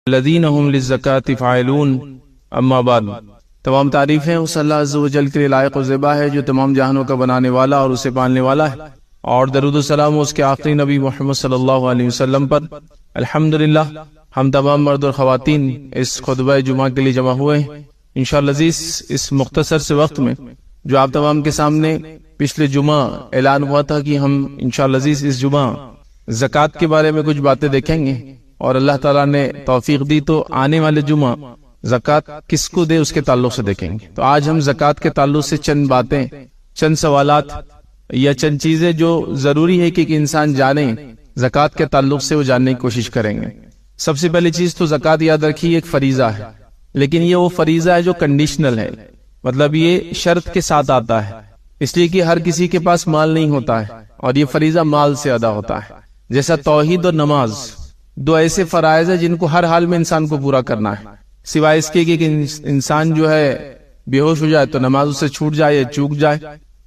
الذین هم للزکاة فاعلون اما بعد۔ تمام تعریفیں اس اللہ عز و جل کے لیے لائق و زیبا ہے جو تمام جہانوں کا بنانے والا اور اسے پالنے والا ہے، اور درود و سلام اس کے آخری نبی محمد صلی اللہ علیہ وسلم پر۔ الحمدللہ ہم تمام مرد اور خواتین اس خطبہ جمعہ کے لیے جمع ہوئے ہیں۔ انشاءاللہ عزیز اس مختصر سے وقت میں جو آپ تمام کے سامنے پچھلے جمعہ اعلان ہوا تھا کہ ہم انشاءاللہ عزیز اس جمعہ زکوٰۃ کے بارے میں کچھ باتیں دیکھیں گے، اور اللہ تعالیٰ نے توفیق دی تو آنے والے جمعہ زکوٰۃ کس کو دے اس کے تعلق سے دیکھیں گے۔ تو آج ہم زکوٰۃ کے تعلق سے چند باتیں، چند سوالات یا چند چیزیں جو ضروری ہے کہ ایک انسان جانے، زکوٰۃ کے تعلق سے وہ جاننے کی کوشش کریں گے۔ سب سے پہلی چیز تو زکوٰۃ یاد رکھیے ایک فریضہ ہے، لیکن یہ وہ فریضہ ہے جو کنڈیشنل ہے، مطلب یہ شرط کے ساتھ آتا ہے، اس لیے کہ ہر کسی کے پاس مال نہیں ہوتا ہے، اور یہ فریضہ مال سے ادا ہوتا ہے۔ جیسا توحید اور نماز دو ایسے فرائض ہیں جن کو ہر حال میں انسان کو پورا کرنا ہے، سوائے اس کے کہ انسان جو ہے بے ہوش ہو جائے تو نماز اسے چھوٹ جائے یا چوک جائے،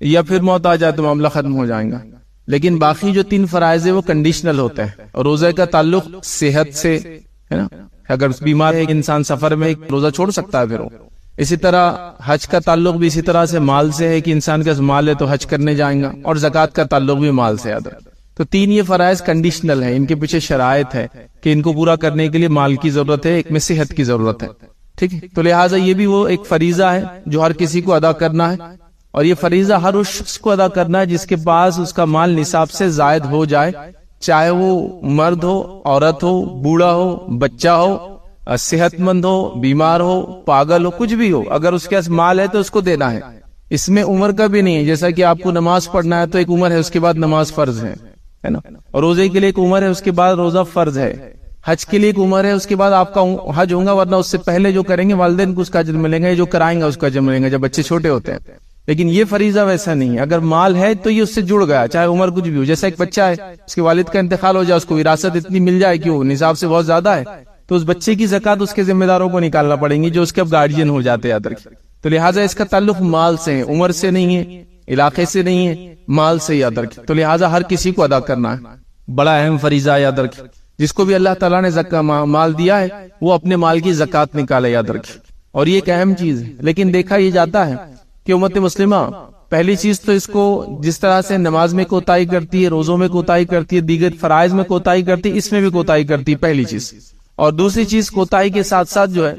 یا پھر موت آ جائے تو معاملہ ختم ہو جائے گا۔ لیکن باقی جو تین فرائض ہیں وہ کنڈیشنل ہوتے ہیں، اور روزے کا تعلق صحت سے ہے نا، اگر بیمار ہے انسان سفر میں روزہ چھوڑ سکتا ہے پھر وہ۔ اسی طرح حج کا تعلق بھی اسی طرح سے مال سے ہے کہ انسان کا مال ہے تو حج کرنے جائیں گا، اور زکوٰۃ کا تعلق بھی مال سے ہے۔ تو تین یہ فرائض کنڈیشنل ہیں، ان کے پیچھے شرائط ہے کہ ان کو پورا کرنے کے لیے مال کی ضرورت ہے، ایک میں صحت کی ضرورت ہے، ٹھیک ہے۔ تو لہٰذا یہ بھی وہ ایک فریضہ ہے جو ہر کسی کو ادا کرنا ہے، اور یہ فریضہ ہر اس شخص کو ادا کرنا ہے جس کے پاس اس کا مال نصاب سے زائد ہو جائے، چاہے وہ مرد ہو، عورت ہو، بوڑھا ہو، بچہ ہو، صحت مند ہو، بیمار ہو، پاگل ہو، کچھ بھی ہو، اگر اس کے پاس مال ہے تو اس کو دینا ہے۔ اس میں عمر کا بھی نہیں ہے، جیسا کہ آپ کو نماز پڑھنا ہے تو ایک عمر ہے، اس کے بعد نماز فرض ہے نا، اور روزے کے لیے ایک عمر ہے، اس کے بعد روزہ فرض ہے، حج کے لیے ایک عمر ہے، اس کے بعد آپ کا حج ہوگا، ورنہ اس سے پہلے جو کریں گے والدین کو اس کا اجر ملے گا، جو کرائیں گا اس کا اجر ملے گا جب بچے چھوٹے ہوتے ہیں۔ لیکن یہ فریضہ ویسا نہیں ہے، اگر مال ہے تو یہ اس سے جڑ گیا، چاہے عمر کچھ بھی ہو۔ جیسا ایک بچہ ہے، اس کے والد کا انتقال ہو جائے، اس کو وراثت اتنی مل جائے کہ وہ نصاب سے بہت زیادہ ہے، تو اس بچے کی زکوٰۃ اس کے ذمہ داروں کو نکالنا پڑیں گی جو اس کے اب گارڈین ہو جاتے ہیں۔ تو لہٰذا اس کا تعلق مال سے ہے، عمر سے نہیں ہے، علاقے سے نہیں ہے، مال سے یاد رکھیں۔ تو لہٰذا ہر کسی کو ادا کرنا ہے، بڑا اہم فریضہ یاد رکھیں۔ جس کو بھی اللہ تعالیٰ نے مال دیا ہے وہ اپنے مال کی زکوٰۃ نکالے، یاد رکھیں، اور یہ ایک اہم چیز ہے۔ لیکن دیکھا یہ جاتا ہے کہ امت مسلمہ پہلی چیز تو اس کو جس طرح سے نماز میں کوتاہی کرتی ہے، روزوں میں کوتاہی کرتی ہے، دیگر فرائض میں کوتاہی کرتی ہے، اس میں بھی کوتاہی کرتی ہے، پہلی چیز۔ اور دوسری چیز کوتاہی کے ساتھ ساتھ جو ہے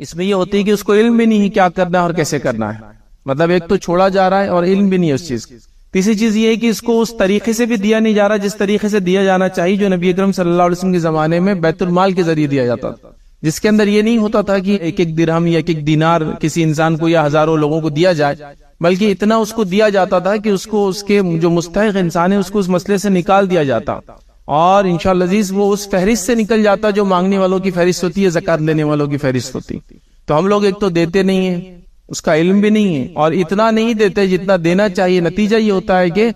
اس میں یہ ہوتی ہے کہ اس کو علم بھی نہیں ہے کیا کرنا ہے اور کیسے کرنا ہے، مطلب ایک تو چھوڑا جا رہا ہے اور علم بھی نہیں ہے اس چیز کی۔ تیسری چیز یہ ہے کہ اس کو اس طریقے سے بھی دیا نہیں جا رہا جس طریقے سے دیا جانا چاہیے جو نبی اکرم صلی اللہ علیہ وسلم کے زمانے میں بیت المال کے ذریعے دیا جاتا تھا، جس کے اندر یہ نہیں ہوتا تھا کہ ایک ایک درہم یا ایک ایک دینار کسی انسان کو یا ہزاروں لوگوں کو دیا جائے، بلکہ اتنا اس کو دیا جاتا تھا کہ اس کو اس کے جو مستحق انسان ہے اس کو اس مسئلے سے نکال دیا جاتا، اور انشاءاللہ عزیز وہ اس فہرست سے نکل جاتا جو مانگنے والوں کی فہرست ہوتی ہے، زکوٰۃ دینے والوں کی فہرست ہوتی۔ تو ہم لوگ ایک تو دیتے نہیں ہیں، اس کا علم بھی نہیں ہے، اور اتنا نہیں دیتے جتنا دینا چاہیے۔ نتیجہ یہ ہوتا ہے کہ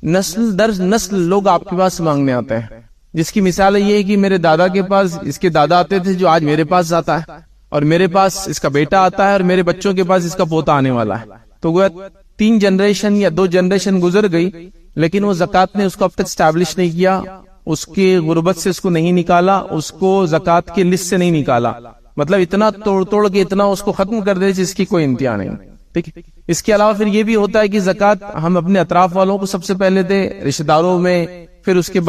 نسل در نسل لوگ آپ کے پاس مانگنے آتے ہیں، جس کی مثال یہ ہے کہ میرے دادا کے پاس اس کے دادا آتے تھے جو آج میرے پاس آتا ہے، اور میرے پاس اس کا بیٹا آتا ہے، اور میرے بچوں کے پاس اس کا پوتا آنے والا ہے۔ تو گویا 3 جنریشن یا 2 جنریشن گزر گئی، لیکن وہ زکوٰۃ نے اس کو اب تک اسٹیبلش نہیں کیا، اس کی غربت سے اس کو نہیں نکالا، اس کو زکوٰۃ کی لسٹ سے نہیں نکالا، مطلب اتنا توڑ کے اتنا اس کو ختم کر دے جس کی کوئی انتہا نہیں، ٹھیک ہے۔ اس کے علاوہ پھر یہ بھی ہوتا ہے کہ زکوٰۃ ہم اپنے اطراف والوں کو سب سے پہلے دے، رشتہ داروں میں، پھر اس کے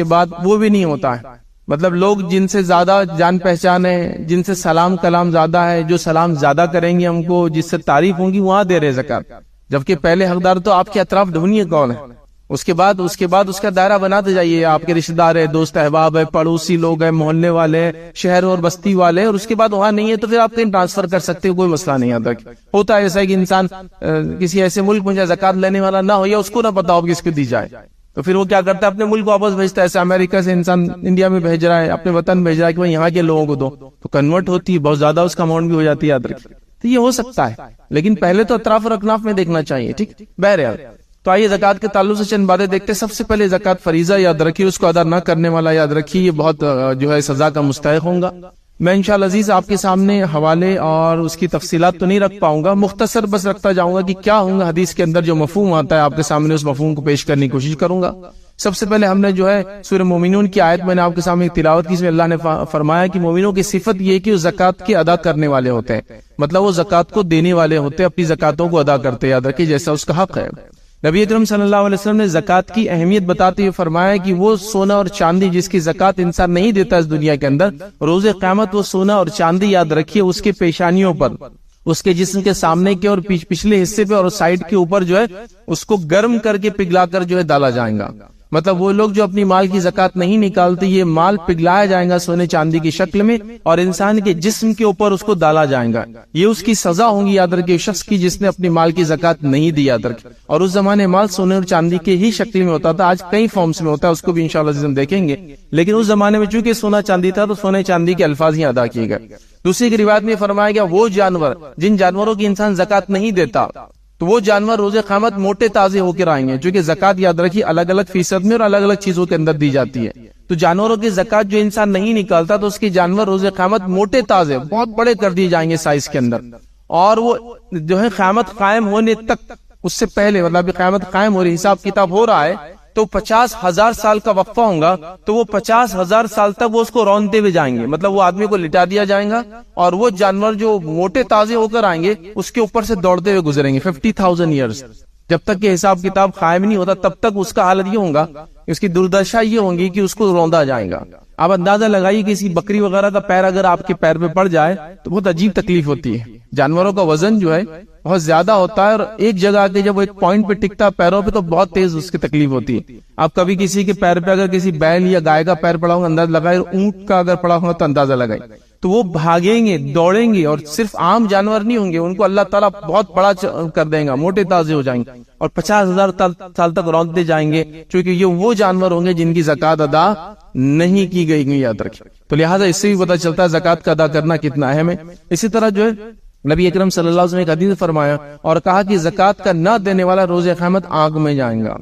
بعد وہ بھی نہیں ہوتا ہے، مطلب لوگ جن سے زیادہ جان پہچان ہے، جن سے سلام کلام زیادہ ہے، جو سلام زیادہ کریں گے ہم کو، جس سے تعریف ہوں گی، وہاں دے رہے زکوٰۃ، جبکہ پہلے حقدار تو آپ کے اطراف ڈھونڈیے کون ہے، اس کے بعد اس کا دائرہ بناتے جائیے، آپ کے رشتہ دار ہے، دوست احباب ہے، پڑوسی لوگ ہیں، محلے والے، شہر اور بستی والے، اور اس کے بعد وہاں نہیں ہے تو پھر آپ کہیں ٹرانسفر کر سکتے ہو، کوئی مسئلہ نہیں آتا۔ ہوتا ہے ایسا کہ انسان کسی ایسے ملک میں جائے زکوٰۃ لینے والا نہ ہو یا اس کو نہ پتا ہو کس کو دی جائے، تو پھر وہ کیا کرتا ہے اپنے ملک واپس بھیجتا ہے، ایسے امریکہ سے انسان انڈیا میں بھیج رہا ہے، اپنے وطن بھیج رہا ہے کہ بھائی یہاں کے لوگوں کو دو، تو کنورٹ ہوتی ہے، بہت زیادہ اس کا اماؤنٹ بھی ہو جاتی ہے، یاد رکھیے۔ تو یہ ہو سکتا ہے، لیکن پہلے تو اطراف اور اکناف میں دیکھنا چاہیے، ٹھیک۔ بہرحال تو آئیے زکوٰۃ کے تعلق سے چند باتیں دیکھتے ہیں۔ سب سے پہلے زکوٰۃ فریضہ یاد رکھیے، اس کو ادا نہ کرنے والا یاد رکھیے یہ بہت جو ہے سزا کا مستحق ہوگا۔ میں انشاءاللہ عزیز آپ کے سامنے حوالے اور اس کی تفصیلات تو نہیں رکھ پاؤں گا، مختصر بس رکھتا جاؤں گا کہ کیا ہوں گا حدیث کے اندر جو مفہوم آتا ہے آپ کے سامنے اس مفہوم کو پیش کرنے کی کوشش کروں گا۔ سب سے پہلے ہم نے جو ہے سورہ مومنون کی آیت میں نے آپ کے سامنے تلاوت کی، اس میں اللہ نے فرمایا کہ مومنوں کی صفت یہ ہے کہ وہ زکوٰۃ کے ادا کرنے والے ہوتے ہیں، مطلب وہ زکوٰۃ کو دینے والے ہوتے ہیں، اپنی زکاتوں کو ادا کرتے ہیں، یاد رکھیے جیسا اس کا حق ہے۔ نبی اکرم صلی اللہ علیہ وسلم نے زکوٰۃ کی اہمیت بتاتے ہوئے فرمایا کہ وہ سونا اور چاندی جس کی زکوٰۃ انسان نہیں دیتا اس دنیا کے اندر، روز قیامت وہ سونا اور چاندی یاد رکھیے اس کے پیشانیوں پر، اس کے جسم کے سامنے کے اور پچھلے حصے پہ اور سائیڈ کے اوپر جو ہے اس کو گرم کر کے پگھلا کر جو ہے ڈالا جائے گا۔ مطلب وہ لوگ جو اپنی مال کی زکوٰۃ نہیں نکالتے، یہ مال پگھلایا جائے گا سونے چاندی کی شکل میں اور انسان کے جسم کے اوپر اس کو ڈالا جائے گا، یہ اس کی سزا ہوگی یاد رکھے شخص کی جس نے اپنی مال کی زکوٰۃ نہیں دی، یاد رکھے۔ اور اس زمانے مال سونے اور چاندی کے ہی شکل میں ہوتا تھا، آج کئی فارمز میں ہوتا ہے، اس کو بھی انشاءاللہ ہم دیکھیں گے، لیکن اس زمانے میں چونکہ سونا چاندی تھا تو سونے چاندی کے الفاظ ہی ادا کیے گئے۔ دوسری کی روایت میں فرمایا گیا وہ جانور جن جانوروں کی انسان زکوٰۃ نہیں دیتا تو وہ جانور روز قیامت موٹے تازے ہو کر آئیں گے، چونکہ زکوٰۃ یاد رکھیے الگ الگ فیصد میں اور الگ الگ چیزوں کے اندر دی جاتی ہے، تو جانوروں کی زکوٰۃ جو انسان نہیں نکالتا تو اس کے جانور روز قیامت موٹے تازے بہت بڑے کر دیے جائیں گے سائز کے اندر، اور وہ جو ہے قیامت قائم ہونے تک، اس سے پہلے مطلب قیامت قائم ہو رہی حساب کتاب ہو رہا ہے تو 50,000 سال کا وقفہ ہوگا، تو وہ 50,000 سال تک وہ اس کو رونتے ہوئے جائیں گے، مطلب وہ آدمی کو لٹا دیا جائے گا اور وہ جانور جو موٹے تازے ہو کر آئیں گے اس کے اوپر سے دوڑتے ہوئے گزریں گے 50,000 ایئرز، جب تک کہ حساب کتاب قائم نہیں ہوتا تب تک اس کا حالت یہ ہوگا، اس کی دردشا یہ ہوگی کہ اس کو روندا جائے گا۔ آپ اندازہ لگائیے کہ کسی بکری وغیرہ کا پیر اگر آپ کے پیر پہ پڑ جائے تو بہت عجیب تکلیف ہوتی ہے، جانوروں کا وزن جو ہے بہت زیادہ ہوتا ہے اور ایک جگہ کے جب وہ ایک پوائنٹ پہ ٹکتا ہے پیروں پہ تو بہت تیز اس کی تکلیف ہوتی ہے۔ آپ کبھی کسی کے پیر پہ اگر کسی بیل یا گائے کا پیر پڑا ہوگا اندازہ لگائے، اونٹ کا اگر پڑا ہوگا تو اندازہ لگائے، تو وہ بھاگیں گے دوڑیں گے، اور صرف عام جانور نہیں ہوں گے، ان کو اللہ تعالیٰ بہت بڑا کر دیں گا، موٹے تازے ہو جائیں گے اور 50,000 سال تک رونتے جائیں گے، چونکہ یہ وہ جانور ہوں گے جن کی زکوٰۃ ادا نہیں کی گئی، یاد رکھیں۔ تو لہٰذا اس سے بھی پتہ چلتا ہے زکوٰۃ کا ادا کرنا کتنا اہم ہے۔ اسی طرح جو ہے نبی اکرم صلی اللہ علیہ وسلم نے ایک حدیث فرمایا اور کہا کہ زکوٰۃ کا نہ دینے والا روز قیامت آگ میں جائے گا،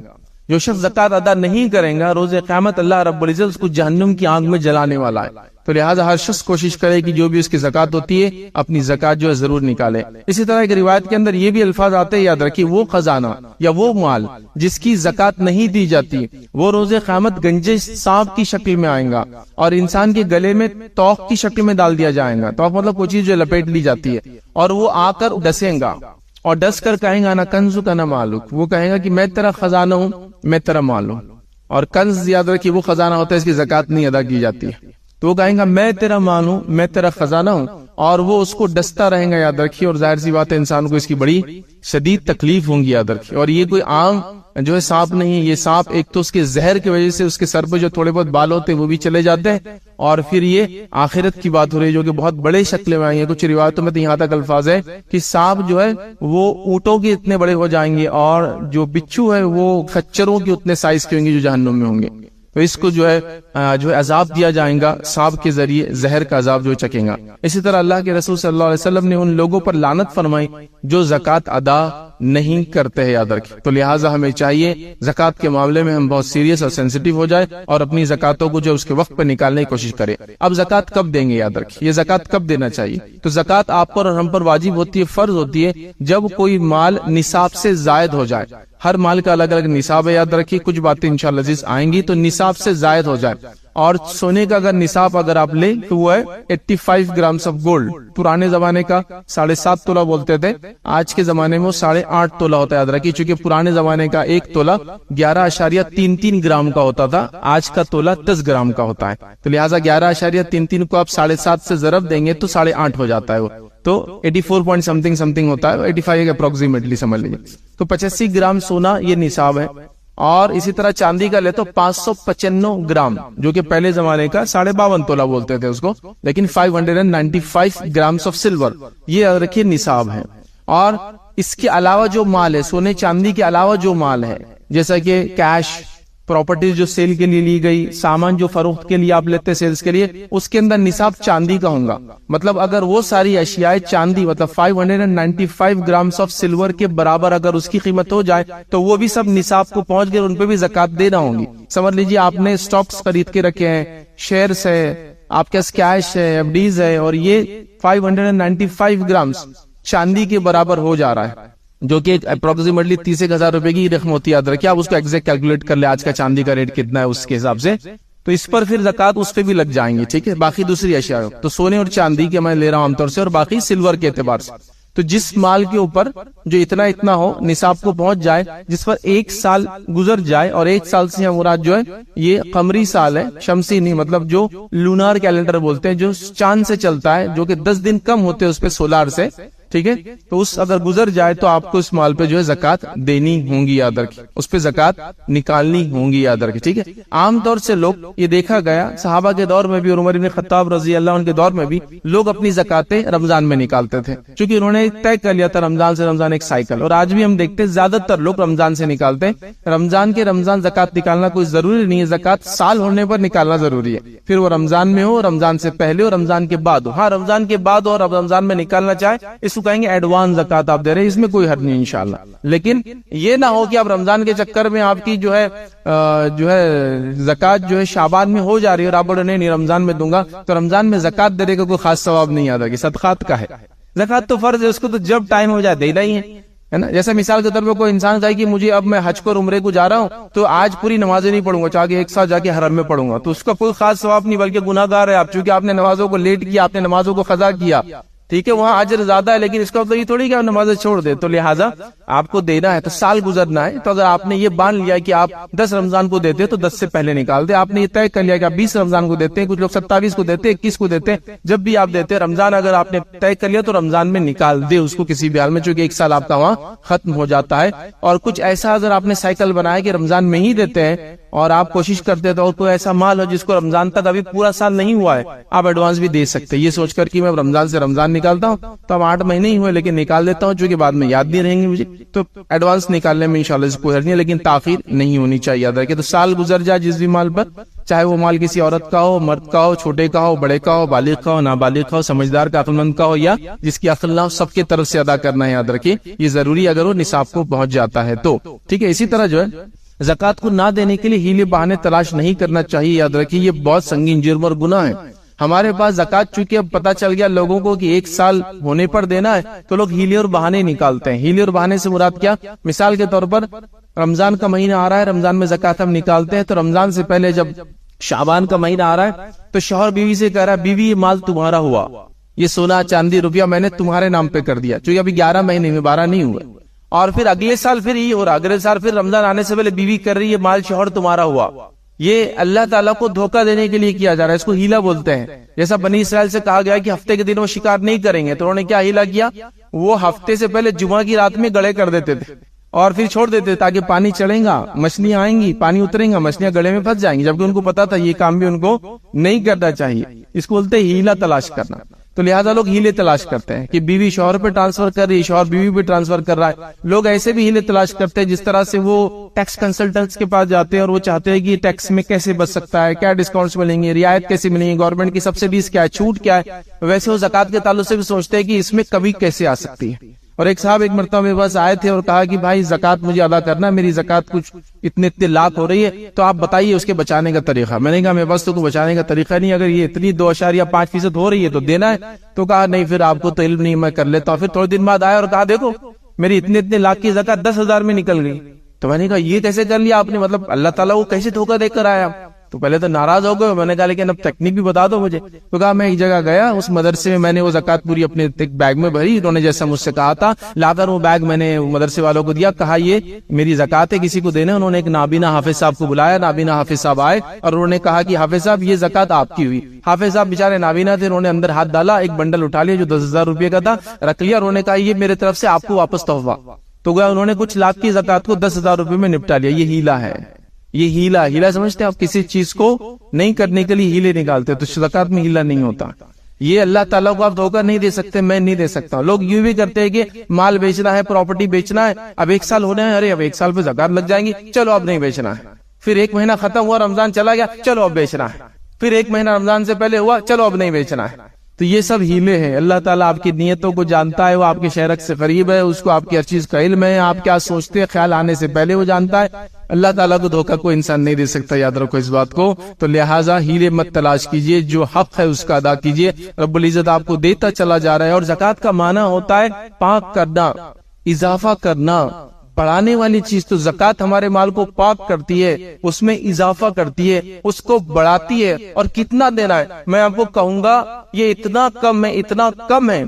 جو شخص زکوٰۃ ادا نہیں کرے گا روز قیامت اللہ رب العزت اس کو جہنم کی آگ میں جلانے والا ہے۔ تو لہٰذا ہر شخص کوشش کرے کہ جو بھی اس کی زکوٰۃ ہوتی ہے اپنی زکوٰۃ جو ہے ضرور نکالے۔ اسی طرح ایک روایت کے اندر یہ بھی الفاظ آتے ہیں، یاد رکھیے وہ خزانہ یا وہ مال جس کی زکوٰۃ نہیں دی جاتی وہ روز قیامت گنجے سانپ کی شکل میں آئے گا اور انسان کے گلے میں توق کی شکل میں ڈال دیا جائے گا، توق مطلب کوئی چیز جو لپیٹ لی جاتی ہے، اور وہ آ کر ڈسیں گا اور ڈس کر کہیں گا نا کنزو کا نہ مالک، وہ کہے گا کہ میں تیرا خزانہ ہوں، میں تیرا مال ہوں، اور کنز یاد رکھیے وہ خزانہ ہوتا ہے اس کی زکوٰۃ نہیں ادا کی جاتی ہے، تو وہ کہیں گا میں تیرا مال ہوں، میں تیرا خزانہ ہوں، اور وہ اس کو ڈستا رہے گا، یاد رکھیے، اور ظاہر سی بات ہے انسان کو اس کی بڑی شدید تکلیف ہوں گی، یاد رکھیے۔ اور یہ کوئی عام جو ہے سانپ نہیں ہے، یہ سانپ ایک تو اس کے زہر کی وجہ سے اس کے سر پہ جو تھوڑے بہت بال ہوتے ہیں وہ بھی چلے جاتے ہیں، اور پھر یہ آخرت کی بات ہو رہی ہے جو کہ بہت بڑے شکل میں آئی ہے۔ کچھ روایتوں میں تو یہاں تک الفاظ ہے کہ سانپ جو ہے وہ اونٹوں کے اتنے بڑے ہو جائیں گے اور جو بچھو ہے وہ خچروں کے اتنے سائز کے ہوں گے جو جہنم میں ہوں گے، تو اس کو جو ہے عذاب دیا جائے گا سانپ کے ذریعے، زہر کا عذاب جو چکیں گا۔ اسی طرح اللہ کے رسول صلی اللہ علیہ وسلم نے ان لوگوں پر لعنت فرمائی جو زکوٰۃ ادا نہیں کرتے ہیں، یاد رکھیں۔ تو لہٰذا ہمیں چاہیے زکوٰۃ کے معاملے میں ہم بہت سیریس اور سینسیٹیو ہو جائے اور اپنی زکوٰۃوں کو جو اس کے وقت پہ نکالنے کی کوشش کرے۔ اب زکوٰۃ کب دیں گے، یاد رکھیں، یہ زکوٰۃ کب دینا چاہیے؟ تو زکوٰۃ آپ پر اور ہم پر واجب ہوتی ہے، فرض ہوتی ہے جب کوئی مال نصاب سے زائد ہو جائے۔ ہر مال کا الگ الگ نصاب ہے، یاد رکھیے، کچھ باتیں انشاءاللہ عزیز آئیں گی، تو نصاب سے زائد ہو جائے۔ اور سونے کا اگر نصاب اگر آپ لیں تو وہ ہے 85 گرامز آف گولڈ، پرانے زمانے کا 7.5 تولہ بولتے تھے، آج کے زمانے میں وہ 8.5 تولہ ہوتا ہے، یاد رکھیے، چونکہ پرانے زمانے کا 1 تولہ 11.33 گرام کا ہوتا تھا، آج کا تولہ 10 گرام کا ہوتا ہے، تو لہٰذا 11.33 کو آپ 7.5 سے ضرب دیں گے تو 8.5 ہو جاتا ہے، وہ تو 84 پوائنٹ سمتنگ ہوتا ہے، 85 اپروکسیمیٹلی سمجھ لیجیے، تو 85 گرام سونا یہ نصاب ہے۔ اور اسی طرح چاندی کا لے تو 595 گرام، جو کہ پہلے زمانے کا 52.5 تولہ بولتے تھے اس کو، لیکن 595 گرامز آف سلور یہ رکھیے نصاب ہے۔ اور اس کے علاوہ جو مال ہے، سونے چاندی کے علاوہ جو مال ہے، جیسا کہ کیش، پراپرٹیز جو سیل کے لیے لی گئی، سامان جو فروخت کے لیے آپ لیتے سیلز کے لیے، اس کے اندر نصاب چاندی کا ہوگا، مطلب اگر وہ ساری اشیاء چاندی مطلب 595 گرامز آف سلور کے برابر اگر اس کی قیمت ہو جائے تو وہ بھی سب نصاب کو پہنچ گئے، ان پہ بھی زکوٰۃ دینا ہوگی۔ سمجھ لیجیے آپ نے سٹاکس خرید کے رکھے ہیں، شیئرز ہے، آپ کے کیش ہے، ایف ڈیز ہے، اور یہ 595 گرامز چاندی کے برابر ہو جا رہا ہے، جو کہ اپروکسیمیٹلی 30,000 روپے کی رقم ہوتی ہے. یاد رکھیے آپ اس کو ایگزیکٹ کیلکولیٹ کر لیں آج کا چاندی کا ریٹ کتنا ہے اس کے حساب سے, تو اس پر پھر زکوٰۃ اس پہ بھی لگ جائیں گے. ٹھیک ہے, باقی دوسری اشیاء تو سونے اور چاندی کے میں لے رہا ہوں عام طور سے, اور باقی سلور کے اعتبار سے. تو جس مال کے اوپر جو اتنا ہو نصاب کو پہنچ جائے, جس پر 1 سال گزر جائے, اور 1 سال سے مراد جو ہے یہ قمری سال ہے, شمسی نہیں, مطلب جو لونار کیلنڈر بولتے ہیں, جو چاند سے چلتا ہے, جو کہ 10 دن کم ہوتے ہیں اس پہ سولار سے. ٹھیک ہے, تو اس اگر گزر جائے تو آپ کو اس مال پہ جو ہے زکوٰۃ دینی ہوں گی, یاد رکھیں, اس پہ زکوٰۃ نکالنی ہوں گی, یاد رکھیں. ٹھیک ہے, عام طور سے لوگ یہ دیکھا گیا صحابہ کے دور میں بھی اور عمر بن خطاب رضی اللہ عنہ کے دور میں بھی لوگ اپنی زکاتیں رمضان میں نکالتے تھے, چونکہ انہوں نے طے کر لیا تھا رمضان سے رمضان ایک سائیکل. اور آج بھی ہم دیکھتے ہیں زیادہ تر لوگ رمضان سے نکالتے ہیں. رمضان زکوٰۃ نکالنا کوئی ضروری نہیں ہے, زکوٰۃ سال ہونے پر نکالنا ضروری ہے, پھر وہ رمضان میں ہو, رمضان سے پہلے ہو, رمضان کے بعد ہو. ہاں, رمضان کے بعد ہو اور رمضان میں نکالنا چاہے اس کو کہیں گے ایڈوانس زکوٰۃ آپ دے رہے ہیں, اس میں کوئی حرج نہیں انشاءاللہ. لیکن یہ نہ ہو کہ آپ رمضان کے چکر میں آپ کی جو ہے زکوٰۃ جو ہے شعبان میں ہو جا رہی ہے اور آپ بولے نہیں رمضان میں دوں گا, تو رمضان میں زکوٰۃ دینے کا کوئی خاص ثواب نہیں آتا کہ صدقات کا ہے. زکوٰۃ تو فرض ہے, اس کو تو جب ٹائم ہو جائے دینا ہی ہے نا. جیسے مثال کے طور پر کوئی انسان کہے کہ مجھے اب میں حج کو اور عمرے کو جا رہا ہوں تو آج پوری نمازیں نہیں پڑھوں گا, چاہے 1 سال جا کے حرم میں پڑھوں گا, تو اس کا کوئی خاص ثواب نہیں بلکہ گناہ گار ہے آپ, چونکہ آپ نے نمازوں کو لیٹ کیا, آپ نے نمازوں کو قضا کیا. ٹھیک ہے, وہاں اجر زیادہ ہے, لیکن اس کا مطلب یہ تھوڑی کہ آپ نمازیں چھوڑ دیں. تو لہٰذا آپ کو دینا ہے تو سال گزرنا ہے. تو اگر آپ نے یہ مان لیا کہ آپ 10 رمضان کو دیتے تو 10 سے پہلے نکال دیں. آپ نے یہ طے کر لیا کہ آپ 20 رمضان کو دیتے ہیں, کچھ لوگ 27 کو دیتے ہیں, 21 کو دیتے ہیں, جب بھی آپ دیتے ہیں رمضان اگر آپ نے طے کر لیا تو رمضان میں نکال دے اس کو کسی بھی حال میں, چونکہ 1 سال آپ کا وہاں ختم ہو جاتا ہے. اور کچھ ایسا اگر آپ نے سائیکل بنایا کہ رمضان میں ہی دیتے ہیں اور آپ کوشش کرتے تو کوئی ایسا مال ہو جس کو رمضان تک ابھی پورا سال نہیں ہوا ہے, آپ ایڈوانس بھی دے سکتے ہیں, یہ سوچ کر کہ میں رمضان سے رمضان نکالتا ہوں تو اب 8 مہینے ہی ہوئے لیکن نکال دیتا ہوں, چونکہ بعد میں یاد نہیں رہیں گے مجھے, تو ایڈوانس نکالنے میں انشاءاللہ کوئی حرج نہیں ہے, لیکن تاخیر نہیں ہونی چاہیے. یاد رکھیں, تو سال گزر جائے جس بھی مال پر, چاہے وہ مال کسی عورت کا ہو, مرد کا ہو, چھوٹے کا ہو, بڑے کا ہو, بالغ کا ہو, نابالغ کا ہو, سمجھدار کا, عقل مند کا ہو, یا جس کی عقل نہ ہو, سب کے طرف سے ادا کرنا ہے. یاد رکھیں یہ ضروری اگر وہ نصاب کو پہنچ جاتا ہے تو. ٹھیک ہے, اسی طرح جو ہے زکوٰۃ کو نہ دینے کے لیے ہیلے بہانے تلاش نہیں کرنا چاہیے. یاد رکھیے یہ بہت سنگین جرم اور گناہ ہے. ہمارے پاس زکوٰۃ چونکہ اب پتہ چل گیا لوگوں کو کہ 1 سال ہونے پر دینا ہے, تو لوگ ہیلے اور بہانے نکالتے ہیں. ہیلے اور بہانے سے مراد کیا, مثال کے طور پر رمضان کا مہینہ آ رہا ہے, رمضان میں زکوٰۃ ہم نکالتے ہیں, تو رمضان سے پہلے جب شعبان کا مہینہ آ رہا ہے تو شوہر بیوی سے کہہ رہا ہے بیوی یہ مال تمہارا ہوا, یہ سونا چاندی روپیہ میں نے تمہارے نام پہ کر دیا, چونکہ ابھی 11 مہینے میں 12 نہیں ہوئے. اور پھر اگلے سال پھر یہ ہو رہا, اگلے سال پھر رمضان آنے سے پہلے بیوی کر رہی ہے مال شوہر تمہارا ہوا. یہ اللہ تعالیٰ کو دھوکہ دینے کے لیے کیا جا رہا ہے, اس کو ہیلا بولتے ہیں. جیسا بنی اسرائیل سے کہا گیا کہ ہفتے کے دن وہ شکار نہیں کریں گے, تو انہوں نے کیا ہیلا کیا, وہ ہفتے سے پہلے جمعہ کی رات میں گڑے کر دیتے تھے اور پھر چھوڑ دیتے تاکہ پانی چڑھے گا, مچھلیاں آئیں گی, پانی اتریں گا, مچھلیاں گڑے میں پھنس جائیں گی, جبکہ ان کو پتا تھا یہ کام بھی ان کو نہیں کرنا چاہیے. اس کو بولتے ہیلا تلاش کرنا. تو لہٰذا لوگ ہیلے تلاش کرتے ہیں کہ بیوی شوہر پہ ٹرانسفر کر رہی ہے, شوہر بیوی پہ ٹرانسفر کر رہا ہے. لوگ ایسے بھی ہیلے تلاش کرتے ہیں جس طرح سے وہ ٹیکس کنسلٹنٹس کے پاس جاتے ہیں اور وہ چاہتے ہیں کہ ٹیکس میں کیسے بچ سکتا ہے, کیا ڈسکاؤنٹس ملیں گے, رعایت کیسے ملیں گی, گورنمنٹ کی سبسڈیز کیا ہے, چھوٹ کیا ہے. ویسے وہ زکوٰۃ کے تعلق سے بھی سوچتے ہیں کہ اس میں کمی کیسے آ سکتی ہے. اور ایک صاحب ایک مرتبہ میرے پاس آئے تھے اور کہا کہ بھائی زکوٰۃ مجھے ادا کرنا ہے, میری زکوٰۃ کچھ اتنے لاکھ ہو رہی ہے, تو آپ بتائیے اس کے بچانے کا طریقہ. میں نے کہا میرے پاس تو کوئی بچانے کا طریقہ نہیں, اگر یہ اتنی 2.5% ہو رہی ہے تو دینا ہے. تو کہا نہیں پھر آپ کو تو علم نہیں, میں کر لیتا ہوں. پھر تھوڑے دن بعد آیا اور کہا دیکھو میری اتنے لاکھ کی زکوٰۃ 10,000 میں نکل گئی. تو میں نے کہا یہ کیسے کر لیا آپ نے, مطلب اللہ تعالیٰ کو کیسے دھوکہ دے کر آیا. تو پہلے تو ناراض ہو گئے. میں نے کہا لیکن اب تکنیک بھی بتا دو مجھے. تو کہا میں ایک جگہ گیا, اس مدرسے میں نے وہ زکوٰۃ پوری اپنے ایک بیگ میں بھری, انہوں نے جیسا مجھ سے کہا تھا لا کر وہ بیگ میں نے مدرسے والوں کو دیا, کہا یہ میری زکوٰۃ ہے کسی کو دینا. انہوں نے ایک نابینا حافظ صاحب کو بلایا, نابینا حافظ صاحب آئے اور انہوں نے کہا کہ حافظ صاحب یہ زکوٰۃ آپ کی ہوئی. حافظ صاحب بیچارے نابینا تھے, انہوں نے اندر ہاتھ ڈالا, ایک بنڈل اٹھا لیا جو 10,000 روپے کا تھا, رکھ لیا, اور انہوں نے کہا یہ میرے طرف سے آپ کو واپس تحفہ. تو گیا انہوں نے کچھ لاکھ کی زکوٰۃ کو 10,000 روپے میں نپٹا لیا. یہ ہیلا ہے, یہ ہیلا سمجھتے ہیں آپ, کسی چیز کو نہیں کرنے کے لیے ہیلے نکالتے, تو زکوٰۃ میں ہیلا نہیں ہوتا. یہ اللہ تعالیٰ کو آپ دھوکہ نہیں دے سکتے, میں نہیں دے سکتا. لوگ یوں بھی کرتے ہیں کہ مال بیچنا ہے, پراپرٹی بیچنا ہے, اب 1 سال ہونا ہے, ارے اب 1 سال پہ زکوٰۃ لگ جائیں گی, چلو اب نہیں بیچنا ہے. پھر 1 مہینہ ختم ہوا, رمضان چلا گیا, چلو اب بیچنا ہے. پھر 1 مہینہ رمضان سے پہلے ہوا, چلو اب نہیں بیچنا ہے. تو یہ سب ہیلے ہیں. اللہ تعالیٰ آپ کی نیتوں کو جانتا ہے, وہ آپ کے شہرک سے قریب ہے, اس کو آپ کی ہر چیز کا علم ہے, آپ کیا سوچتے ہیں خیال آنے سے پہلے وہ جانتا ہے. اللہ تعالیٰ کو دھوکہ کوئی انسان نہیں دے سکتا, یاد رکھو اس بات کو. تو لہٰذا ہیلے مت تلاش کیجئے, جو حق ہے اس کا ادا کیجئے. رب العزت آپ کو دیتا چلا جا رہا ہے. اور زکوٰۃ کا معنی ہوتا ہے پاک کرنا, اضافہ کرنا، بڑھانے والی چیز تو زکوٰۃ ہمارے مال کو پاک کرتی ہے، اس میں اضافہ کرتی ہے، اس کو بڑھاتی ہے۔ اور کتنا دینا ہے میں آپ کو کہوں گا، یہ اتنا کم ہے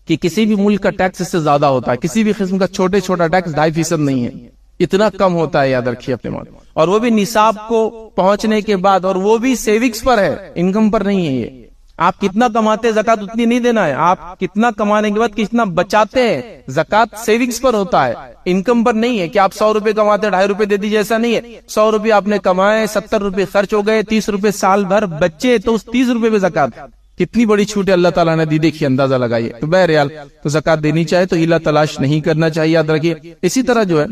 کہ کسی بھی ملک کا ٹیکس اس سے زیادہ ہوتا ہے، کسی بھی قسم کا چھوٹا ٹیکس 2.5% نہیں ہے، اتنا کم ہوتا ہے، یاد رکھیے اپنے مال، اور وہ بھی نصاب کو پہنچنے کے بعد، اور وہ بھی سیونگز پر ہے، انکم پر نہیں ہے۔ یہ آپ کتنا کماتے ہیں زکوٰۃ اتنی نہیں دینا ہے، آپ کتنا کمانے کے بعد کتنا بچاتے ہیں، زکوٰۃ سیونگز پر ہوتا ہے، انکم پر نہیں ہے کہ آپ 100 روپے کماتے 2.5 روپے دے دیجیے، ایسا نہیں ہے۔ 100 روپے آپ نے کمائے، 70 روپے خرچ ہو گئے، 30 روپے سال بھر بچے تو اس 30 روپے پہ زکوٰۃ، کتنی بڑی چھوٹ اللہ تعالیٰ نے دی، دیکھیے، اندازہ لگائیے۔ تو بہرحال تو زکوٰۃ دینی چاہے تو ہیلا تلاش نہیں کرنا چاہیے، یاد رکھیے۔ اسی طرح جو ہے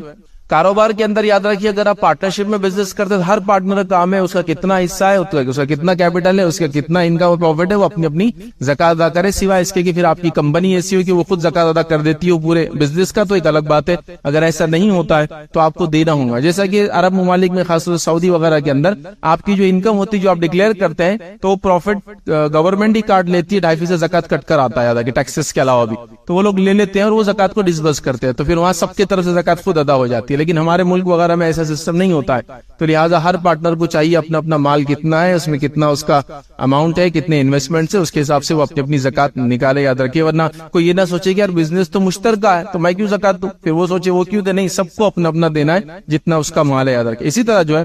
کاروبار کے اندر یاد رکھیے، اگر آپ پارٹنرشپ میں بزنس کرتے ہیں، ہر پارٹنر کا کام ہے، اس کا کتنا حصہ ہے، اس کا کتنا کیپٹل ہے، اس کا کتنا انکم اور پروفٹ ہے، وہ اپنی زکوٰۃ ادا کرے، سوائے اس کے کہ پھر آپ کی کمپنی ایسی ہو کہ وہ خود زکوٰۃ ادا کر دیتی ہے پورے بزنس کا، تو ایک الگ بات ہے۔ اگر ایسا نہیں ہوتا ہے تو آپ کو دینا ہوگا، جیسا کہ عرب ممالک میں خاص طور سے سعودی وغیرہ کے اندر آپ کی جو انکم ہوتی ہے، جو آپ ڈکلیئر کرتے ہیں، تو وہ پروفٹ گورنمنٹ ہی کاٹ لیتی ہے، 2.5% زکوٰۃ کٹ کر آتا ہے کہ ٹیکسز کے علاوہ بھی، تو وہ لوگ لے لیتے ہیں اور وہ زکوٰۃ کو ڈسبرس کرتے ہیں، تو پھر وہاں سب کی طرف سے زکوٰۃ خود ادا ہو جاتی ہے۔ لیکن ہمارے ملک وغیرہ میں ایسا سسٹم نہیں ہوتا ہے، تو لہٰذا ہر پارٹنر کو چاہیے اپنا مال کتنا ہے، اس میں کتنا اس کا اماؤنٹ ہے، کتنے انویسٹمنٹ ہے، اس کے حساب سے وہ اپنی زکوٰۃ نکالے، یاد رکھیے۔ ورنہ کوئی یہ نہ سوچے کہ یار بزنس تو مشترکہ ہے تو میں کیوں زکوٰۃ دوں، پھر وہ سوچے وہ کیوں دے، نہیں، سب کو اپنا دینا ہے جتنا اس کا مال ہے، یاد رکھیے۔ اسی طرح جو ہے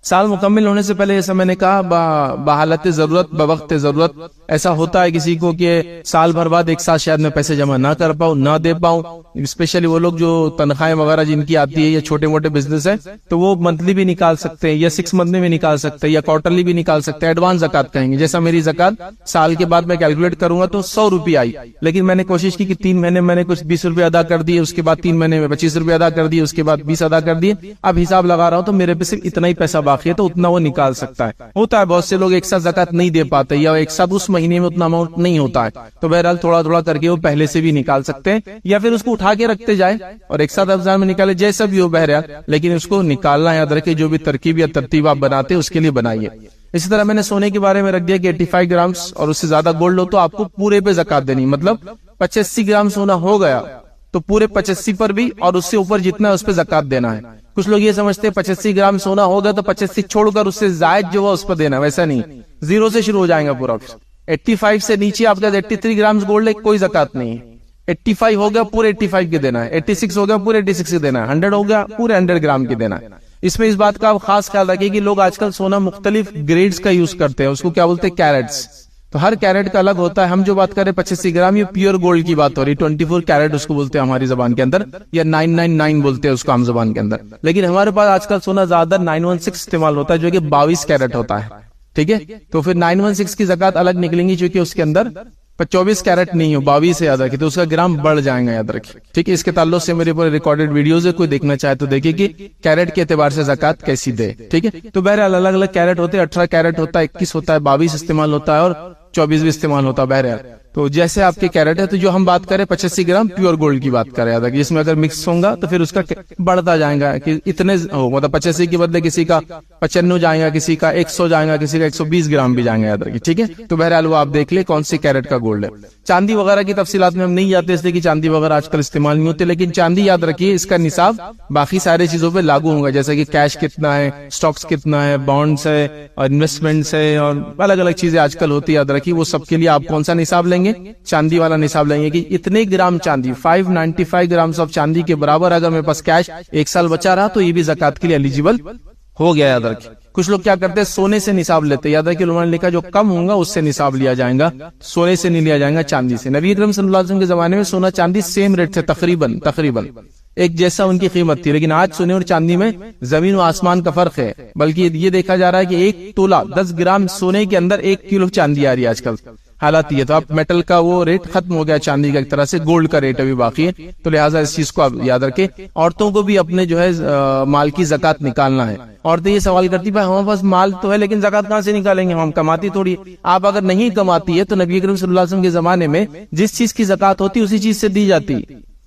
سال مکمل ہونے سے پہلے، جیسا میں نے کہا، بحالت ضرورت، بوقت ضرورت، ایسا ہوتا ہے کسی کو کہ سال بھر بعد ایک ساتھ شاید میں پیسے جمع نہ کر پاؤں، نہ دے پاؤں، اسپیشلی وہ لوگ جو تنخواہیں وغیرہ جن کی آتی ہے یا چھوٹے موٹے بزنس ہے، تو وہ منتھلی بھی نکال سکتے ہیں یا 6 منتھ میں بھی نکال سکتے ہیں یا کوارٹرلی بھی نکال سکتے ہیں، ایڈوانس زکوٰۃ کہیں گے۔ جیسا میری زکوٰۃ سال کے بعد میں کیلکولیٹ کروں گا تو 100 روپے آئی، لیکن میں نے کوشش کی کہ 3 مہینے میں نے کچھ 20 روپے ادا کر دیے، اس کے بعد 3 مہینے میں 25 روپے ادا کر دیے، اس کے بعد 20 ادا کر دیے، اب حساب لگا رہا ہوں تو میرے پہ صرف اتنا ہی پیسہ باقی ہے، تو اتنا وہ نکال سکتا ہے۔ ہوتا ہے بہت سے لوگ ایک ساتھ زکوٰۃ نہیں دے پاتے یا ایک ساتھ اس مہینے میں اتنا اماؤنٹ نہیں ہوتا ہے، تو بہرحال تھوڑا کر کے وہ پہلے سے بھی نکال سکتے ہیں، یا پھر اس کو اٹھا کے رکھتے جائیں اور ایک ساتھ رمضان میں نکالے، جیسا بھی ہو بہرحال، لیکن اس کو نکالنا یاد رکھے، جو بھی ترکیب یا ترتیب آپ بناتے اس کے لیے بنائیے۔ اسی طرح میں نے سونے کے بارے میں رکھ دیا کہ 85 گرامز اور اس سے زیادہ گولڈ ہو تو آپ کو پورے پہ زکوٰۃ دینی، مطلب 85 گرام سونا ہو گیا تو پورے 85 پر بھی، اور اس سے اوپر جتنا ہے اس پہ زکوٰۃ دینا ہے۔ کچھ لوگ یہ سمجھتے ہیں 85 گرام سونا ہوگا تو 85 چھوڑ کر اس سے زائد جو ہے اس پر دینا، ویسا نہیں، 0 سے شروع ہو جائیں گا پورا۔ 85 سے نیچے آپ کا 83 گرامز گولڈ ہے، کوئی زکوٰۃ نہیں ہے۔ 85 ہو گیا پورے 85 کے دینا ہے، 86 ہو گیا پورے 86 کے دینا ہے، 100 ہو گیا پورے 100 گرام کے دینا ہے۔ اس میں اس بات کا آپ خاص خیال رکھیے کہ لوگ آج کل سونا مختلف گریڈز کا یوز کرتے ہیں، اس کو کیا بولتے ہیں، کیرٹس، تو ہر کیرٹ کا الگ ہوتا ہے۔ ہم جو بات کریں 85 گرام، یہ پیور گولڈ کی بات ہو رہی، 24 کیرٹ اس کو بولتے ہیں ہماری زبان کے اندر، یا 999 بولتے ہیں اس کو عام زبان کے اندر، لیکن ہمارے پاس آج کل سونا زیادہ 916 استعمال ہوتا ہے، جو کہ 22 کیرٹ ہوتا ہے، ٹھیک ہے۔ تو پھر 916 کی زکوٰۃ الگ نکلیں گی، چونکہ اس کے اندر 24 کیرٹ نہیں ہو، 22 سے یاد رکھیں، تو اس کا گرام بڑھ جائیں گا، یاد رکھیں، ٹھیک ہے۔ اس کے تعلق سے میرے پورے ریکارڈڈ ویڈیوز ہے، کوئی دیکھنا چاہے تو دیکھیں کہ کیرٹ کے اعتبار سے زکوٰۃ کیسی دے، ٹھیک ہے۔ تو بہرحال الگ الگ کیرٹ ہوتے ہیں، 18 کیرٹ ہوتا ہے، 21 ہوتا ہے، 22 استعمال ہوتا ہے اور 24 بھی استعمال ہوتا ہے، بہرحال تو جیسے آپ کے کیرٹ ہے۔ تو جو ہم بات کریں 85 گرام پیور گولڈ کی بات کریں، یاد رکھیں، جس میں اگر مکس ہوگا تو پھر اس کا بڑھتا جائے گا کہ اتنے ہو، مطلب 85 کے بدلے کسی کا 95 جائے گا، کسی کا 100 جائے گا، کسی کا 120 گرام بھی جائیں گا، یاد رکھیں، ٹھیک ہے۔ تو بہرحال وہ آپ دیکھ لیں کون سی کیرٹ کا گولڈ ہے۔ چاندی وغیرہ کی تفصیلات میں ہم نہیں جاتے، اس لیے کہ چاندی وغیرہ آج کل استعمال نہیں ہوتے، لیکن چاندی یاد رکھیے اس کا نصاب باقی سارے چیزوں پہ لاگو ہوگا، جیسے کہ کیش کتنا ہے، سٹاکس کتنا ہے، بانڈز ہے اور انویسٹمنٹس ہے اور الگ الگ چیزیں آج کل ہوتی ہے، یاد رکھیے وہ سب کے لیے آپ کون سا نصاب لیں گے، چاندی والا نصاب لیں گے کہ اتنے گرام چاندی، 595 گرامز آف چاندی کے برابر اگر میرے پاس کیش 1 سال بچا رہا تو یہ بھی زکوٰۃ کے لیے ایلیجیبل ہو گیا، یاد رکھیں۔ کچھ لوگ کیا کرتے ہیں، سونے سے نصاب لیتے ہیں، یاد رکھیں علماء نے لکھا جو کم ہوگا اس سے نصاب لیا جائے گا، سونے سے نہیں لیا جائے گا، چاندی سے۔ نبی اکرم صلی اللہ علیہ وسلم کے زمانے میں سونا چاندی سیم ریٹ سے تقریباً ایک جیسا ان کی قیمت تھی، لیکن آج سونے اور چاندی میں زمین و آسمان کا فرق ہے، بلکہ یہ دیکھا جا رہا ہے کہ 1 تولہ 10 گرام سونے کے اندر 1 کلو چاندی آ رہی ہے آج کل، حالات یہ تو اب میٹل کا وہ ریٹ ختم ہو گیا، چاندی کا ایک طرح سے گولڈ کا ریٹ ابھی باقی ہے، تو لہٰذا اس چیز کو آپ یاد رکھیں۔ عورتوں کو بھی اپنے جو ہے مال کی زکوٰۃ نکالنا ہے۔ عورتیں یہ سوال کرتی بھائی ہمارے پاس مال تو ہے لیکن زکوٰۃ کہاں سے نکالیں گے، ہم کماتی تھوڑی۔ آپ اگر نہیں کماتی ہے تو نبی کریم صلی اللہ علیہ وسلم کے زمانے میں جس چیز کی زکوٰۃ ہوتی اسی چیز سے دی جاتی،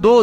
2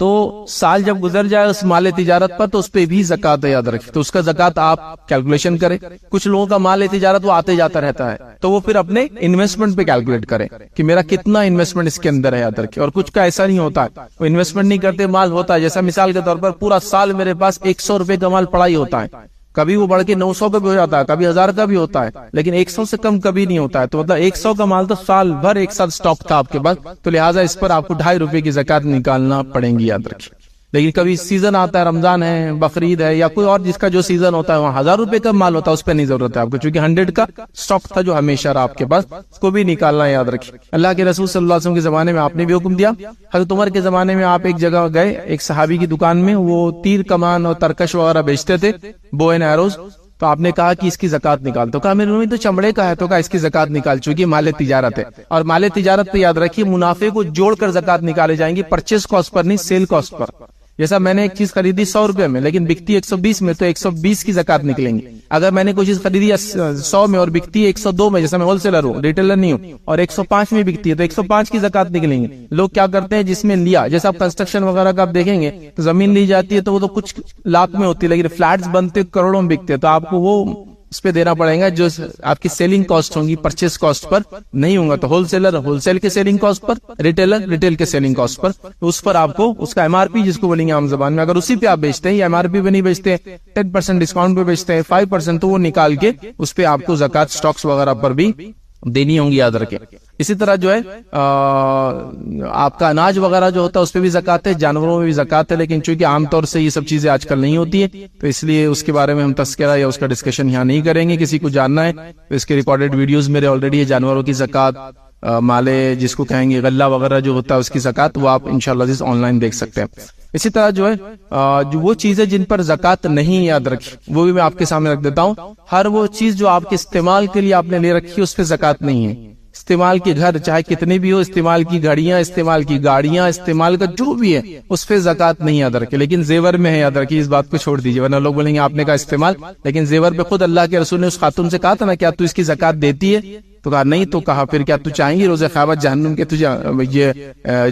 تو سال جب گزر جائے اس مال تجارت پر تو اس پہ بھی زکات یاد رکھیں، تو اس کا زکات آپ کیلکولیشن کریں۔ کچھ لوگوں کا مال تجارت وہ آتے جاتا رہتا ہے تو وہ پھر اپنے انویسٹمنٹ پہ کیلکولیٹ کریں کہ میرا کتنا انویسٹمنٹ اس کے اندر ہے یاد رکھیں۔ اور کچھ کا ایسا نہیں ہوتا ہے، وہ انویسٹمنٹ نہیں کرتے، مال ہوتا ہے، جیسا مثال کے طور پر پورا سال میرے پاس 100 روپے کا مال پڑا ہی ہوتا ہے، کبھی وہ بڑھ کے 900 کا بھی ہو جاتا ہے، کبھی 1000 کا بھی ہوتا ہے، لیکن 100 سے کم کبھی نہیں ہوتا ہے، تو مطلب 100 کا مال تو سال بھر ایک ساتھ سٹاک تھا آپ کے پاس، تو لہٰذا اس پر آپ کو 2.5 روپے کی زکات نکالنا پڑیں گی یاد رکھیں۔ لیکن کبھی سیزن آتا ہے، رمضان ہے، بقرعید ہے، یا کوئی اور جس کا جو سیزن ہوتا ہے وہاں 1000 روپے کا مال ہوتا ہے، اس پہ نہیں ضرورت ہے آپ کو، چونکہ 100 کا سٹاک تھا جو ہمیشہ رہا آپ کے پاس، اس کو بھی نکالنا یاد رکھیں۔ اللہ کے رسول صلی اللہ علیہ وسلم کے زمانے میں آپ نے بھی حکم دیا۔ حضرت عمر کے زمانے میں آپ ایک جگہ گئے، ایک صحابی کی دکان میں، وہ تیر کمان اور ترکش وغیرہ بیچتے تھے، بو اینڈ ایروز، تو آپ نے کہا کہ اس کی زکات نکال، تو کہا میرے رومی تو چمڑے کا ہے، تو کہا اس کی زکات نکال، چونکہ مال تجارت ہے، اور مال تجارت پہ یاد رکھیے منافع کو جوڑ کر زکات نکالے جائیں گی، پرچیز کاسٹ پر نہیں، سیل کاسٹ پر۔ جیسا میں نے ایک چیز خریدی 100 روپے میں لیکن بکتی 120 میں، تو 120 کی زکات نکلیں گی۔ اگر میں نے کوئی چیز خریدی 100 میں اور بکتی 102 میں، جیسا میں ہول سیلر ہوں، ریٹیلر نہیں ہوں، اور 105 میں بکتی ہے تو 105 کی زکات نکلیں گی۔ لوگ کیا کرتے ہیں، جس میں لیا، جیسا آپ کنسٹرکشن وغیرہ کا آپ دیکھیں گے تو زمین لی جاتی ہے تو وہ تو کچھ لاکھ میں ہوتی ہے، لیکن فلیٹس بنتے کروڑوں میں بکتے ہیں، تو آپ کو وہ اس پہ دینا پڑے گا جو آپ کی سیلنگ کاسٹ ہوں گی، پرچیز کاسٹ پر نہیں ہوں گا۔ تو ہول سیلر ہول سیل کے سیلنگ کاسٹ پر، ریٹیلر ریٹیل کے سیلنگ کاسٹ پر، اس پر آپ کو اس کا MRP جس کو بولیں گے عام زبان میں، اگر اسی پہ آپ بیچتے ہیں یا MRP پہ نہیں بیچتے، 10% ڈسکاؤنٹ پہ بیچتے ہیں، 5%، تو وہ نکال کے اس پہ آپ کو زکات سٹاکس وغیرہ پر بھی دینی ہوں گی یاد رکھیں۔ اسی طرح جو ہے آپ کا اناج وغیرہ جو ہوتا ہے اس پہ بھی زکات ہے، جانوروں میں بھی زکات ہے، لیکن چونکہ عام طور سے یہ سب چیزیں آج کل نہیں ہوتی ہے تو اس لیے اس کے بارے میں ہم تذکرہ یا اس کا ڈسکشن یہاں نہیں کریں گے۔ کسی کو جاننا ہے تو اس کے ریکارڈڈ ویڈیوز میرے آلریڈی ہے، جانوروں کی زکات، مالے جس کو کہیں گے غلہ وغیرہ جو ہوتا ہے اس کی زکات، وہ آپ انشاءاللہ آن لائن دیکھ سکتے ہیں۔ اسی طرح جو ہے جو وہ چیزیں جن پر زکات نہیں یاد رکھی وہ بھی میں آپ کے سامنے رکھ دیتا ہوں۔ ہر وہ چیز جو آپ کے استعمال کے لیے آپ نے لے رکھی ہے اس پہ زکات نہیں ہے۔ استعمال کے گھر چاہے کتنے بھی ہو، استعمال کی گھڑیاں، استعمال کی گاڑیاں، استعمال کا جو بھی ہے اس پہ زکات نہیں یاد رکھے، لیکن زیور میں ہے یاد رکھیے، اس بات کو چھوڑ دیجیے، ورنہ لوگ بولیں گے آپ نے کہا استعمال، لیکن زیور پہ خود اللہ کے رسول نے اس خاتون سے کہا تھا نا کیا تو اس کی زکات دیتی ہے، تو کہا نہیں، تو کہا پھر کیا تو چاہیں گی روز قیامت جہنم کے تجھے یہ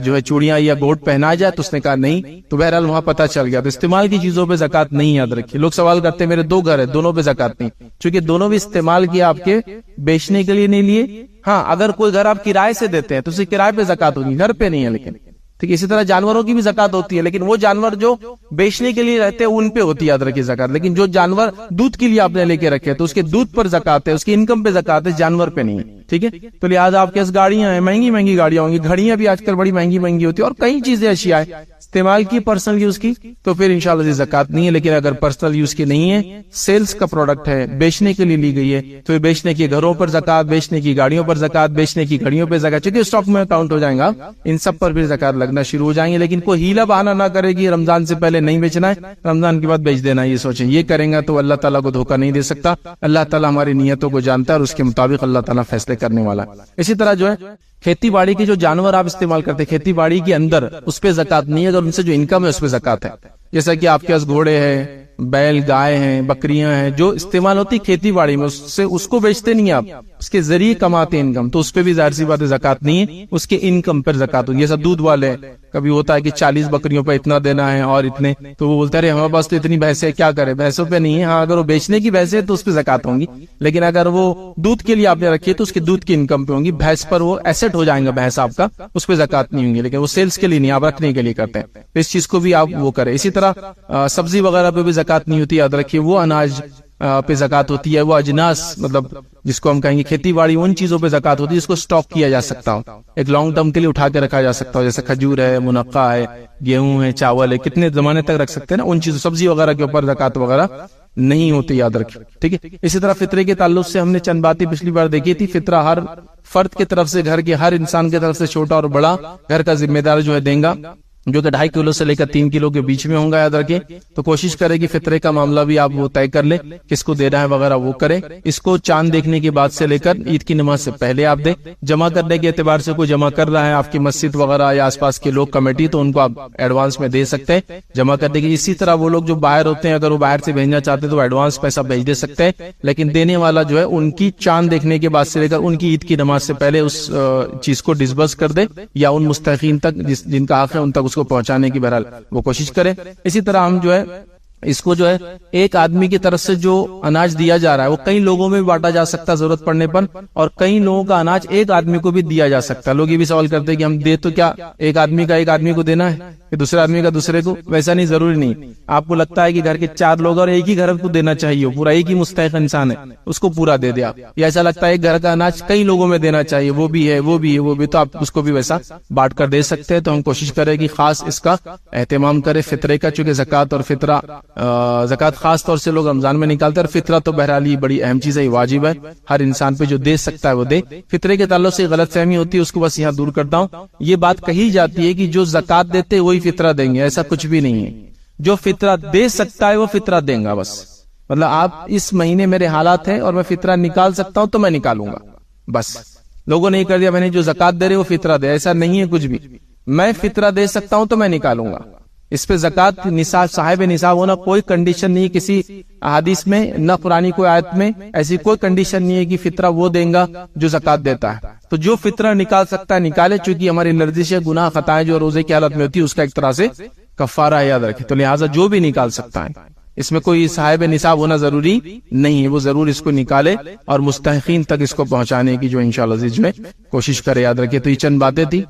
جو ہے چوڑیاں یا گوٹ پہنا جائے، تو اس نے کہا نہیں، تو بہرحال وہاں پتہ چل گیا۔ تو استعمال کی چیزوں پہ زکات نہیں یاد رکھیے۔ لوگ سوال کرتے ہیں میرے 2 گھر ہیں دونوں پہ زکات نہیں، چونکہ دونوں بھی استعمال کیا آپ کے بیچنے کے لیے نہیں لیے۔ ہاں اگر کوئی گھر آپ کرائے سے دیتے ہیں تو اسے کرائے پہ زکات ہوگی، گھر پہ نہیں ہے، لیکن ٹھیک ہے۔ اسی طرح جانوروں کی بھی زکات ہوتی ہے، لیکن وہ جانور جو بیچنے کے لیے رہتے ہیں ان پہ ہوتی ہے یاد رکھیے زکات، لیکن جو جانور دودھ کے لیے آپ نے لے کے رکھے تو اس کے دودھ پر زکات ہے، اس کی انکم پہ زکات ہے، جانور پہ نہیں ہے، ٹھیک ہے۔ تو لہٰذا آپ کے پاس گاڑیاں ہیں، مہنگی مہنگی گاڑیاں ہوں گی، گھڑیاں بھی آج کل بڑی مہنگی مہنگی ہوتی ہے، اور کئی چیزیں اشیاء ہیں استعمال کی پرسنل یوز کی، تو پھر انشاءاللہ زکات نہیں ہے۔ لیکن اگر پرسنل یوز کی نہیں ہے، سیلز کا پروڈکٹ ہے، بیچنے کے لیے لی گئی ہے، تو یہ بیچنے کے گھروں پر زکات، بیچنے کی گاڑیوں پر زکات، بیچنے کی گھڑیوں پہ زکات، چونکہ اسٹاک میں کاؤنٹ ہو جائیں گا، ان سب پر پھر زکات لگنا شروع ہو جائیں گے۔ لیکن کوئی ہیلا بہانہ نہ کرے گی رمضان سے پہلے نہیں بیچنا ہے، رمضان کے بعد بیچ دینا ہے، یہ سوچیں، یہ کریں گا تو اللہ تعالیٰ کو دھوکہ نہیں دے سکتا۔ اللہ تعالیٰ ہماری نیتوں کو جانتا ہے اور اس کے مطابق اللہ تعالیٰ فیصلے کرنے والا ہے۔ اسی طرح جو ہے کھیتی باڑی کے جو جانور آپ استعمال کرتے ہیں کھیتی باڑی کے اندر، اس پہ زکات نہیں ہے، اگر ان سے جو انکم ہے اس پہ زکات ہے۔ جیسا کہ آپ کے پاس گھوڑے ہیں، بیل، گائے ہیں، بکریاں ہیں، جو استعمال ہوتی کھیتی باڑی میں، اس کو بیچتے نہیں آپ، اس کے ذریعے کماتے انکم، تو اس پہ بھی ظاہر سی بات ہے زکات نہیں ہے، اس کے انکم پر زکات ہوگی۔ جیسا دودھ والے کبھی ہوتا ہے کہ 40 بکریوں پہ اتنا دینا ہے اور اتنے، تو وہ بولتے ہیں ہمارے پاس تو اتنی بھینسیں کیا کرے، بھینسوں پہ نہیں ہے۔ ہاں اگر وہ بیچنے کی بھینسیں تو اس پہ زکات ہوں گی، لیکن اگر وہ دودھ کے لیے آپ نے رکھی ہے تو اس کے دودھ کی انکم پہ ہوں گی، بھینس پر وہ ایسٹ ہو جائیں گا بھینس آپ کا، اس پہ زکات نہیں ہوں گی، لیکن وہ سیلز کے لیے نہیں، آپ رکھنے کے لیے کرتے ہیں، تو اس چیز کو بھی آپ وہ کریں۔ اسی طرح سبزی وغیرہ پہ بھی زکات نہیں ہوتی، یاد رکھیے وہ اناج پہ زکات ہوتی ہے، وہ اجناس مطلب جس کو ہم کہیں گے کھیتی باڑی، ان چیزوں پہ زکات ہوتی ہے جس کو سٹاک کیا جا سکتا ہو، ایک لانگ ٹرم کے لیے اٹھا کے رکھا جا سکتا ہو، جیسے کھجور ہے، منقع ہے، گیہوں ہے، چاول ہے، کتنے زمانے تک رکھ سکتے ہیں نا، ان چیزوں سبزی وغیرہ کے اوپر زکات وغیرہ نہیں ہوتی، یاد رکھیں، ٹھیک ہے۔ اسی طرح فطرے کے تعلق سے ہم نے چند باتیں پچھلی بار دیکھی تھی۔ فطرہ ہر فرد کی طرف سے، گھر کے ہر انسان کی طرف سے، چھوٹا اور بڑا گھر کا ذمہ دار جو ہے دیں گا، جو کہ 2.5 کلو سے لے کر 3 کلو کے بیچ میں ہوں گا، یاد رکھیں۔ تو کوشش کرے کہ فطرے کا معاملہ بھی آپ وہ طے کر لیں، کس کو دینا ہے وغیرہ وہ کریں۔ اس کو چاند دیکھنے کے بعد سے لے کر عید کی نماز سے پہلے آپ دیں۔ جمع کرنے کے اعتبار سے کوئی جمع کر رہا ہے آپ کی مسجد وغیرہ یا آس پاس کے لوگ کمیٹی، تو ان کو آپ ایڈوانس میں دے سکتے ہیں جمع کرنے کی۔ اسی طرح وہ لوگ جو باہر ہوتے ہیں، اگر وہ باہر سے بھیجنا چاہتے ہیں تو ایڈوانس پیسہ بھیج دے سکتے ہیں، لیکن دینے والا جو ہے ان کی چاند دیکھنے کے بعد سے لے کر ان کی عید کی نماز سے پہلے اس چیز کو ڈسبرس کر دے، یا ان مستحقین تک جن کا حق ہے ان تک اس کو اس کو پہنچانے کی بہرحال وہ کوشش کرے. اسی طرح ہم جو ہے اس کو جو ہے ایک آدمی کی طرف سے جو اناج دیا جا رہا ہے وہ کئی لوگوں میں بھی بانٹا جا سکتا ہے ضرورت پڑنے پر, اور کئی لوگوں کا اناج ایک آدمی کو بھی دیا جا سکتا ہے. لوگ یہ بھی سوال کرتے ہیں کہ ہم دے تو کیا ایک آدمی کا ایک آدمی کو دینا ہے کہ دوسرے آدمی کا دوسرے کو؟ ویسا نہیں, ضروری نہیں. آپ کو لگتا ہے کہ گھر کے 4 لوگ اور ایک ہی گھر کو دینا چاہیے, پورا ایک ہی مستحق انسان ہے, اس کو پورا دے دیا. یا ایسا لگتا ہے ایک گھر کا اناج کئی لوگوں میں دینا چاہیے, وہ بھی ہے وہ بھی ہے وہ بھی, تو آپ اس کو بھی ویسا بانٹ کر دے سکتے ہیں. تو ہم کوشش کریں کہ خاص اس کا اہتمام کرے فطرے کا, چونکہ زکوٰۃ اور فطرہ زکوٰۃ خاص طور سے لوگ رمضان میں نکالتے ہیں, اور فطرہ تو بہرحال یہ بڑی اہم چیز ہے, یہ واجب ہے ہر انسان پہ, جو دے سکتا ہے وہ دے. فطرے کے تعلق سے غلط فہمی ہوتی ہے, اس کو بس یہاں دور کرتا ہوں. یہ بات کہی جاتی ہے کہ جو زکوٰۃ دیتے وہی فطرہ دیں گے, ایسا کچھ بھی نہیں ہے. جو فطرہ دے سکتا ہے وہ فطرہ دیں گا بس. مطلب آپ اس مہینے میرے حالات ہیں اور میں فطرہ نکال سکتا ہوں تو میں نکالوں گا بس. لوگوں نے یہ کر دیا میں نے جو زکوٰۃ دے رہے وہ فطرہ دے, ایسا نہیں ہے کچھ بھی. میں فطرہ دے سکتا ہوں تو میں نکالوں گا. اس پہ زکوٰۃ نصاب صاحب نصاب ہونا کوئی کنڈیشن نہیں, کسی احادیث میں نہ پرانی کوئی آیت میں ایسی کوئی کنڈیشن نہیں ہے کہ فطرہ وہ دیں گا جو زکوٰۃ دیتا ہے. تو جو فطرہ نکال سکتا ہے نکالے, چونکہ ہماری لرزش ہے, گناہ خطائیں جو روزے کی حالت میں ہوتی ہے اس کا ایک طرح سے کفارہ یاد رکھے. تو لہٰذا جو بھی نکال سکتا ہے, اس میں کوئی صاحب نصاب ہونا ضروری نہیں ہے, وہ ضرور اس کو نکالے اور مستحقین تک اس کو پہنچانے کی جو انشاءاللہ عزیز میں کوشش کرے. یاد رکھے. تو یہ چند باتیں تھی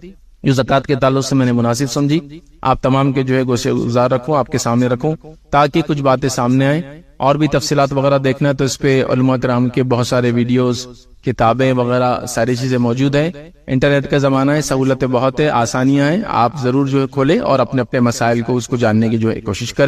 جو زکوٰۃ کے تعلق سے میں نے مناسب سمجھی, آپ تمام کے جو ہے گوشے گزار رکھوں, آپ کے سامنے رکھوں تاکہ کچھ باتیں سامنے آئیں. اور بھی تفصیلات وغیرہ دیکھنا ہے تو اس پہ علماء کرام کے بہت سارے ویڈیوز, کتابیں وغیرہ ساری چیزیں موجود ہیں. انٹرنیٹ کا زمانہ ہے, سہولتیں بہت ہے, آسانیاں ہیں. آپ ضرور جو ہے کھولیں اور اپنے اپنے مسائل کو اس کو جاننے کی جو ہے کوشش کریں.